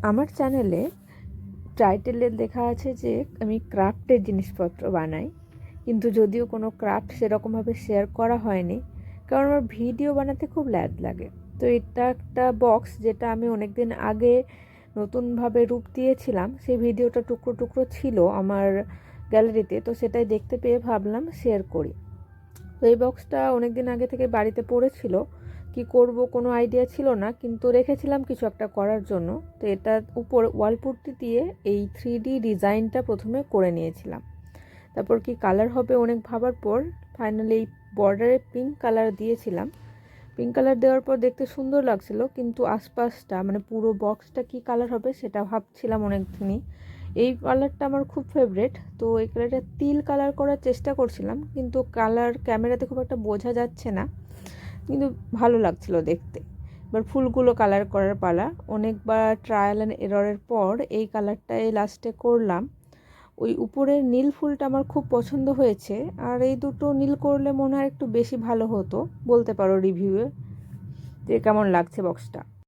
আমার চ্যানেলে টাইটেলে লেখা আছে যে আমি ক্রাফটের জিনিসপত্র বানাই, কিন্তু যদিও কোনো ক্রাফট সেরকমভাবে শেয়ার করা হয়নি, কারণ আমার ভিডিও বানাতে খুব ল্যাদ লাগে। তো এটা একটা বক্স যেটা আমি অনেক দিন আগে নতুনভাবে রূপ দিয়েছিলাম, সেই ভিডিওটা টুকরো টুকরো ছিল আমার গ্যালারিতে, তো সেটাই দেখতে পেয়ে ভাবলাম শেয়ার করি। তো এই বক্সটা অনেক দিন আগে থেকে বাড়িতে পড়েছিল, কি করব কোনো আইডিয়া ছিল না, কিন্তু রেখেছিলাম কিছু একটা করার জন্য। তো এটার উপর ওয়াল পুট্টি দিয়ে এই 3D ডিজাইনটা প্রথমে করে নিয়েছিলাম। তারপর কি কালার হবে অনেক ভাবার পর ফাইনালি এই বর্ডারে পিঙ্ক কালার দিয়েছিলাম। পিঙ্ক কালার দেওয়ার পর দেখতে সুন্দর লাগছিল, কিন্তু আশপাশটা মানে পুরো বক্সটা কি কালার হবে সেটা ভাবছিলাম অনেক দিনই। এই কালারটা আমার খুব ফেভারেট, তো এই কালারটা তিল কালার করার চেষ্টা করছিলাম, কিন্তু কালার ক্যামেরাতে খুব একটা বোঝা যাচ্ছে না, কিন্তু ভালো লাগছিল দেখতে। এবার ফুলগুলো কালার করার পালা। অনেকবার ট্রায়াল অ্যান্ড এররের পর এই কালারটাই লাস্টে করলাম। ওই উপরের নীল ফুলটা আমার খুব পছন্দ হয়েছে, আর এই দুটো নীল করলে মনে হয় একটু বেশি ভালো হতো। বলতে পারো রিভিউয়ে যে কেমন লাগছে বক্সটা।